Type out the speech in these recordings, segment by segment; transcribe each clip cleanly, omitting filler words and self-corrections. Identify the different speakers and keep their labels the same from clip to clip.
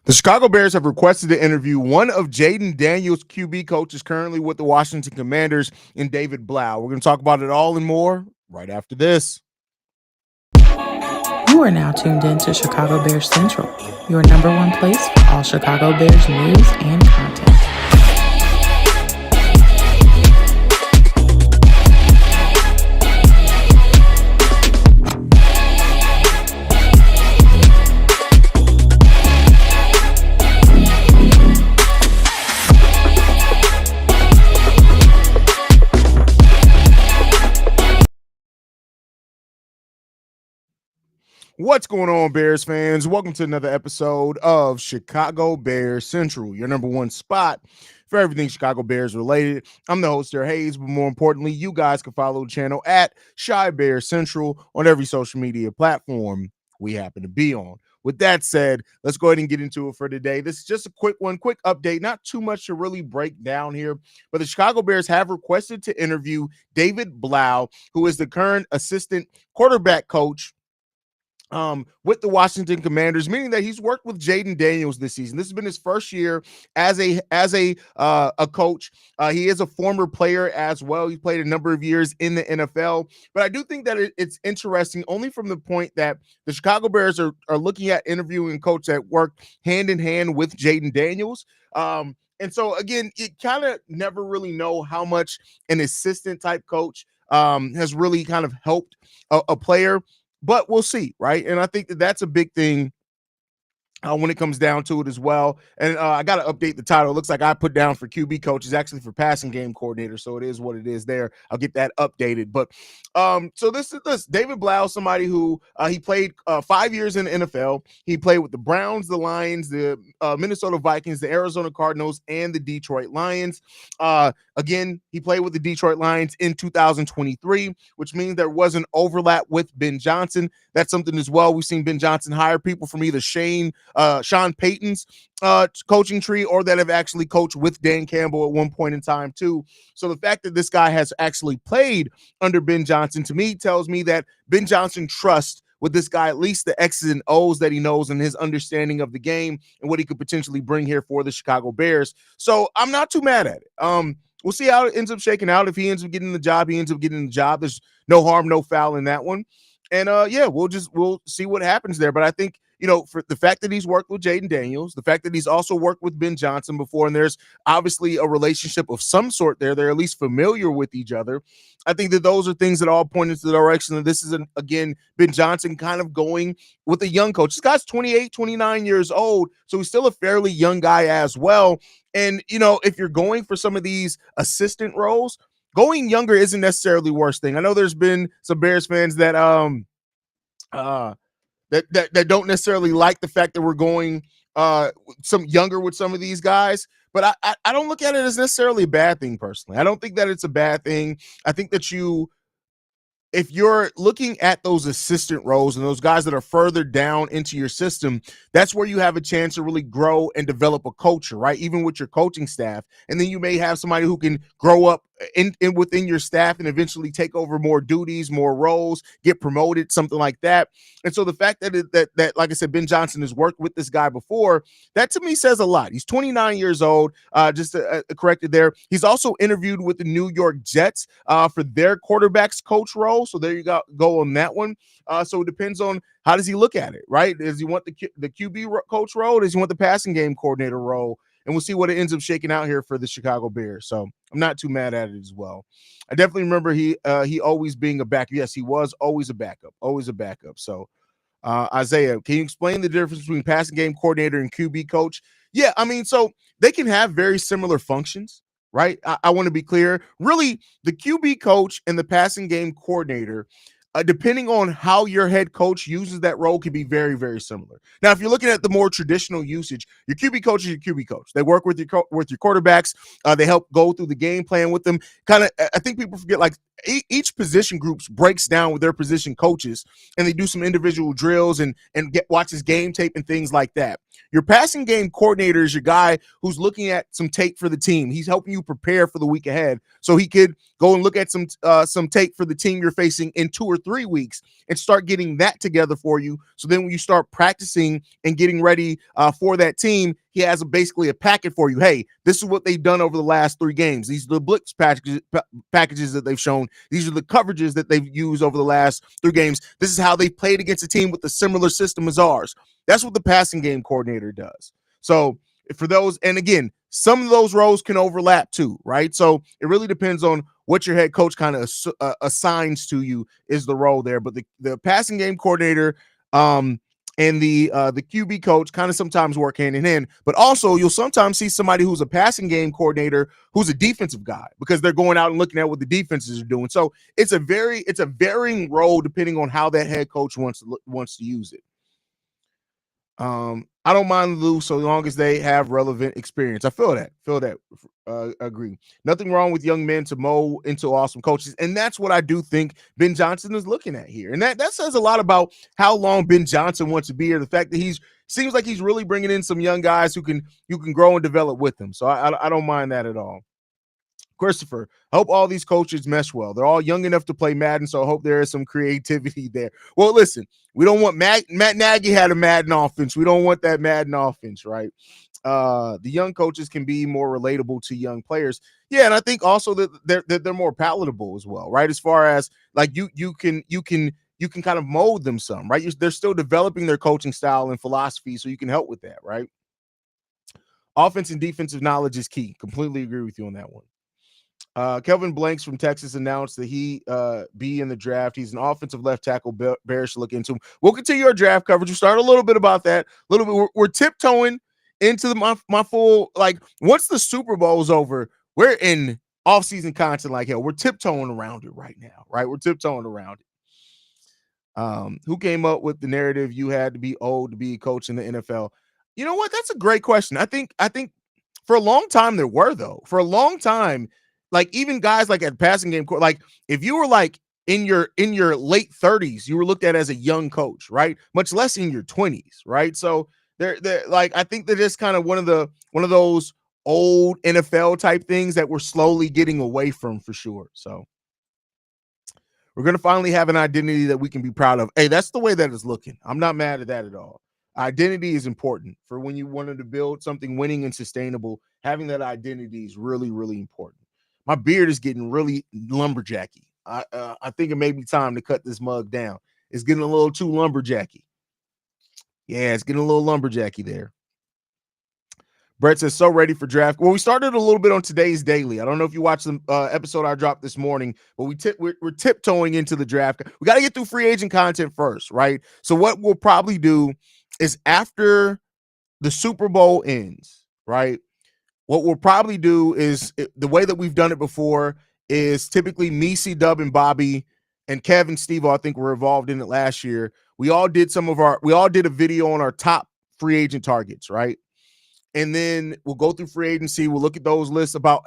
Speaker 1: The Chicago Bears have requested to interview one of Jayden Daniels QB coaches currently with the Washington Commanders in David Blough. We're going to talk about it all and more right after this.
Speaker 2: You are now tuned in to Chicago Bears Central, your number one place for all Chicago Bears news and content.
Speaker 1: What's going on, Bears fans? Welcome to another episode of Chicago Bears Central, your number one spot for everything Chicago Bears related. I'm the host there, Haize, but more importantly, you guys can follow the channel at Chi Bears Central on every social media platform we happen to be on. With that said, let's go ahead and get into it for today. This is just a quick update, not too much to really break down here, but the Chicago Bears have requested to interview David Blough, who is the current assistant quarterback coach with the Washington Commanders, meaning that he's worked with Jayden Daniels this season. This has been his first year as a coach. He is a former player as well. He played a number of years in the NFL, but I do think that it's interesting only from the point that the Chicago Bears are looking at interviewing a coach that worked hand in hand with Jayden Daniels. And so again, you kind of never really know how much an assistant type coach has really kind of helped a player. But we'll see, right? And I think that that's a big thing when it comes down to it as well. And I got to update the title. It looks like I put down for QB coach is actually for passing game coordinator. So it is what it is there. I'll get that updated. But so this is David Blough, somebody who he played 5 years in the NFL. He played with the Browns, the Lions, the Minnesota Vikings, the Arizona Cardinals, and the Detroit Lions. Again, he played with the Detroit Lions in 2023, which means there was an overlap with Ben Johnson. That's something as well. We've seen Ben Johnson hire people from either Sean Payton's coaching tree or that have actually coached with Dan Campbell at one point in time too. So the fact that this guy has actually played under Ben Johnson to me tells me that Ben Johnson trusts with this guy at least the X's and O's that he knows and his understanding of the game and what he could potentially bring here for the Chicago Bears. So I'm not too mad at it. We'll see how it ends up shaking out. If he ends up getting the job, he ends up getting the job. There's no harm, no foul in that one. And we'll see what happens there. But I think, for the fact that he's worked with Jayden Daniels, the fact that he's also worked with Ben Johnson before, and there's obviously a relationship of some sort there. They're at least familiar with each other. I think that those are things that all point into the direction that this is, again, Ben Johnson kind of going with a young coach. This guy's 28, 29 years old, so he's still a fairly young guy as well. And, if you're going for some of these assistant roles, going younger isn't necessarily the worst thing. I know there's been some Bears fans that that don't necessarily like the fact that we're going some younger with some of these guys, but I don't look at it as necessarily a bad thing personally. I don't think that it's a bad thing. I think that if you're looking at those assistant roles and those guys that are further down into your system, that's where you have a chance to really grow and develop a culture, right? Even with your coaching staff. And then you may have somebody who can grow up in within your staff and eventually take over more duties, more roles, get promoted, something like that. And so the fact that like I said, Ben Johnson has worked with this guy before, that to me says a lot. He's 29 years old, just corrected there. He's also interviewed with the New York Jets for their quarterbacks coach role. So there you go on that one. So it depends on how does he look at it, right? Does he want the QB coach role? Does he want the passing game coordinator role? And we'll see what it ends up shaking out here for the Chicago Bears. So I'm not too mad at it as well. I definitely remember he always being a backup. Yes, he was always a backup. So Isaiah, can you explain the difference between passing game coordinator and QB coach? Yeah, I mean, so they can have very similar functions, right? I want to be clear. Really, the QB coach and the passing game coordinator, depending on how your head coach uses that role, can be very, very similar. Now, if you're looking at the more traditional usage, your QB coach is your QB coach. They work with your quarterbacks. They help go through the game plan with them. Kind of, I think people forget, like, each position groups breaks down with their position coaches, and they do some individual drills and watches game tape and things like that. Your passing game coordinator is your guy who's looking at some tape for the team. He's helping you prepare for the week ahead, so he could go and look at some tape for the team you're facing in 2 or 3 weeks and start getting that together for you. So then when you start practicing and getting ready for that team, he has basically a packet for you. Hey, this is what they've done over the last 3 games. These are the blitz packages that they've shown. These are the coverages that they've used over the last 3 games. This is how they played against a team with a similar system as ours. That's what the passing game coordinator does. So for those, and again, some of those roles can overlap too, right? So it really depends on what your head coach kind of assigns to you is the role there. But the passing game coordinator and the QB coach kind of sometimes work hand in hand. But also you'll sometimes see somebody who's a passing game coordinator who's a defensive guy because they're going out and looking at what the defenses are doing. So it's a varying role depending on how that head coach wants to use it. I don't mind Lou so long as they have relevant experience. I feel that. Agree. Nothing wrong with young men to mold into awesome coaches, and that's what I do think Ben Johnson is looking at here, and that says a lot about how long Ben Johnson wants to be here. The fact that seems like he's really bringing in some young guys who can grow and develop with him. So I don't mind that at all. Christopher, I hope all these coaches mesh well. They're all young enough to play Madden, so I hope there is some creativity there. Well, listen, we don't want Matt Nagy had a Madden offense. We don't want that Madden offense, right? The young coaches can be more relatable to young players. Yeah, and I think also that they're more palatable as well, right? As far as like you can kind of mold them some, right? They're still developing their coaching style and philosophy, so you can help with that, right? Offense and defensive knowledge is key. Completely agree with you on that one. Kelvin Blanks from Texas announced that he be in the draft. He's an offensive left tackle. Bears should look into him. We'll continue our draft coverage. We'll start a little bit about that. A little bit. We're tiptoeing into my full, like, once the Super Bowl's over, we're in off-season content like hell. We're tiptoeing around it right now, right? We're tiptoeing around it. Who came up with the narrative you had to be old to be a coach in the NFL? You know what? That's a great question. I think for a long time there were, though. For a long time, like even guys like at passing game, like if you were like in your late 30s, you were looked at as a young coach, right? Much less in your 20s, right? So they're like, I think they're just kind of one of those old NFL type things that we're slowly getting away from for sure. So we're going to finally have an identity that we can be proud of. Hey, that's the way that it's looking. I'm not mad at that at all. Identity is important for when you wanted to build something winning and sustainable. Having that identity is really, really important. My beard is getting really lumberjacky. I think it may be time to cut this mug down. It's getting a little too lumberjacky. Yeah, it's getting a little lumberjacky there. Brett says, so ready for draft. Well, we started a little bit on today's daily. I don't know if you watched the episode I dropped this morning, but we're tiptoeing into the draft. We got to get through free agent content first, right? So what we'll probably do is after the Super Bowl ends, right? What we'll probably do is the way that we've done it before is typically me, C-Dub, and Bobby and Kevin, Steve, I think were involved in it last year. We all did a video on our top free agent targets, right? And then we'll go through free agency. We'll look at those lists about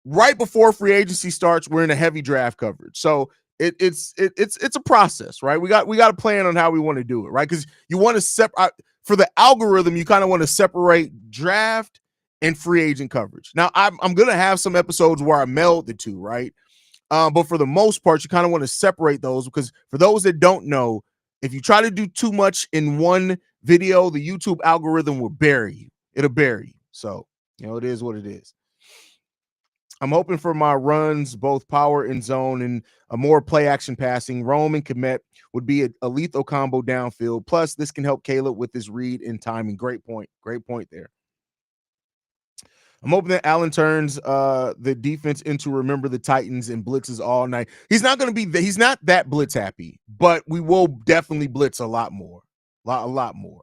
Speaker 1: right before free agency starts. We're in a heavy draft coverage. So it's a process, right? We got to plan on how we want to do it, right? Because you want to separate for the algorithm. You kind of want to separate draft and free agent coverage. Now, I'm going to have some episodes where I meld the two, right? But for the most part, you kind of want to separate those because for those that don't know, if you try to do too much in one video, the YouTube algorithm will bury you. It'll bury you. So, it is what it is. I'm hoping for my runs, both power and zone, and a more play action passing. Rome and Komet would be a lethal combo downfield. Plus, this can help Caleb with his read and timing. Great point. Great point there. I'm hoping that Allen turns the defense into remember the Titans and blitzes all night. He's not that blitz happy, but we will definitely blitz a lot more. A lot more.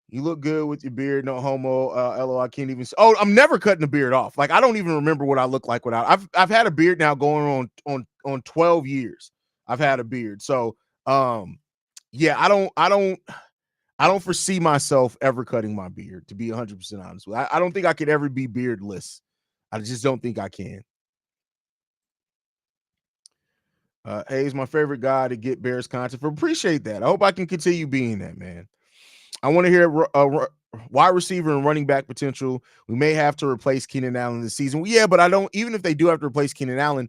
Speaker 1: You look good with your beard, no homo. LO, I can't even. Oh, I'm never cutting the beard off. Like I don't even remember what I look like without. I've had a beard now going on 12 years. I've had a beard, so yeah, I don't foresee myself ever cutting my beard. To be 100% honest with you, I don't think I could ever be beardless. I just don't think I can. Haize, my favorite guy to get Bears content. Appreciate that. I hope I can continue being that, man. I want to hear wide receiver and running back potential. We may have to replace Keenan Allen this season. Yeah, but I don't. Even if they do have to replace Keenan Allen,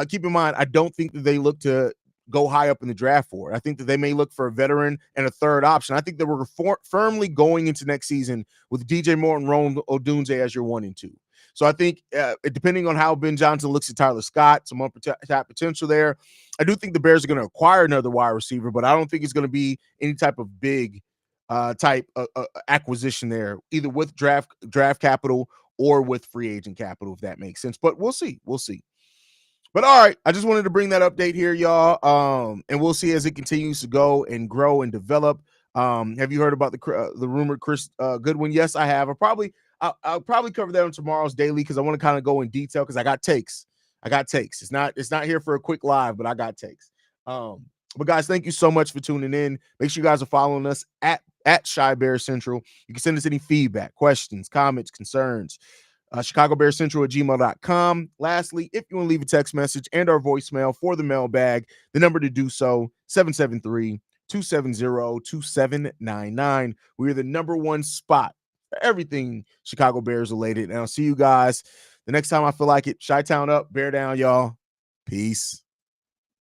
Speaker 1: Keep in mind, I don't think that they look to go high up in the draft for it. I think that they may look for a veteran and a third option. I think that we're firmly going into next season with DJ Moore and Rome Odunze as your 1 and 2. So I think depending on how Ben Johnson looks at Tyler Scott, some untapped potential there. I do think the Bears are going to acquire another wide receiver, but I don't think it's going to be any type of big type acquisition there, either with draft capital or with free agent capital, if that makes sense. But we'll see. We'll see. But all right, I just wanted to bring that update here, y'all. And we'll see as it continues to go and grow and develop. Have you heard about the rumored Chris Goodwin? Yes, I have. I'll probably cover that on tomorrow's daily because I want to kind of go in detail because I got takes. It's not here for a quick live, but I got takes. But guys, thank you so much for tuning in. Make sure you guys are following us at Shy Bear Central. You can send us any feedback, questions, comments, concerns. ChicagoBearCentral@gmail.com. Lastly, if you want to leave a text message and our voicemail for the mailbag, the number to do so, 773-270-2799. We're the number one spot for everything Chicago Bears related. And I'll see you guys the next time I feel like it. Chi-Town up, Bear down, y'all. Peace.